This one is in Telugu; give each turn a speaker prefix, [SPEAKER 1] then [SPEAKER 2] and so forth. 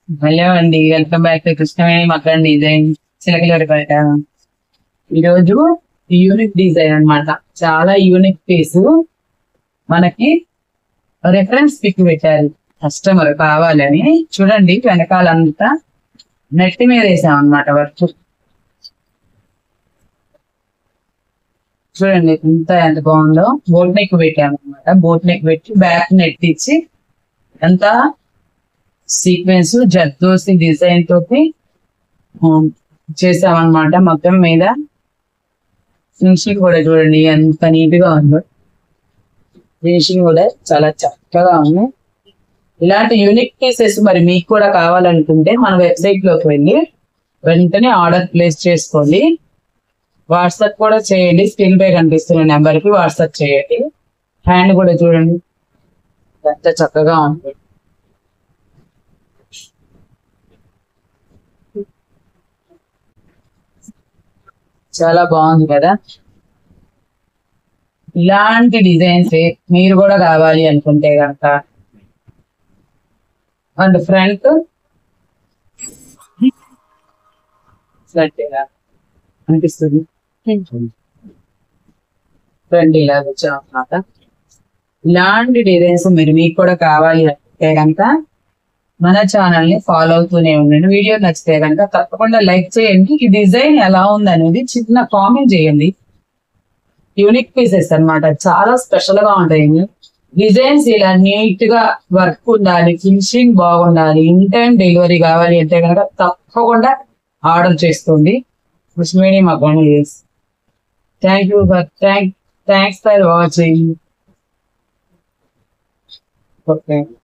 [SPEAKER 1] హలో అండి, welcome back to Krishnaveni makhan design Chilakaluripet. ఈరోజు యూనిక్ డిజైన్ అన్నమాట. చాలా యూనిక్ పీస్. మనకి రెఫరెన్స్ పిక్ పెట్టారు కస్టమర్ కావాలని. చూడండి, వెనకాలంతా నెట్ మీద వేసాం అనమాట వర్క్. చూడండి ఎంత బాగుందో. బోట్ నెక్ పెట్టాము అనమాట. బోట్ నెక్ పెట్టి బ్యాక్ నెట్ ఇచ్చి ఎంత సీక్వెన్స్ జర్దోసి డిజైన్ తోటి చేసామన్నమాట. మొత్తం మీద ఫినిషింగ్ కూడా చూడండి ఎంత నీట్ గా ఉందో. ఫినిషింగ్ కూడా చాలా చక్కగా ఉంది. ఇలాంటి యూనిక్ పీసెస్ మరి మీకు కూడా కావాలనుకుంటే మన వెబ్సైట్ లోకి వెళ్ళి వెంటనే ఆర్డర్ ప్లేస్ చేసుకోండి. వాట్సాప్ కూడా చేయండి. స్క్రీన్ పై కనిపిస్తున్న నెంబర్ కి వాట్సాప్ చేయండి. హ్యాండ్ కూడా చూడండి ఎంత చక్కగా ఉంది. చాలా బాగుంది కదా. ఇలాంటి డిజైన్స్ మీరు కూడా కావాలి అనుకుంటే కనుక అండ్ ఫ్రంట్ ఇలా అనిపిస్తుంది. ఫ్రంట్ ఇలా వచ్చామన్నమాట. ఇలాంటి డిజైన్స్ మీకు కూడా కావాలి అంటే కనుక మన ఛానల్ ని ఫాలో అవుతూనే ఉండండి. వీడియో నచ్చితే కనుక తప్పకుండా లైక్ చేయండి. ఈ డిజైన్ ఎలా ఉంది అనేది చిన్న కామెంట్ చేయండి. యూనిక్ పీసెస్ అన్నమాట, చాలా స్పెషల్ గా ఉంటాయి. డిజైన్స్ ఇలా నీట్ గా వర్క్ ఉండాలి, ఫినిషింగ్ బాగుండాలి, ఇన్ టైం డెలివరీ కావాలి అంటే కనుక తప్పకుండా ఆర్డర్ చేసుకోండి. Krishnaveni makhan designs. Thanks for watching. Okay.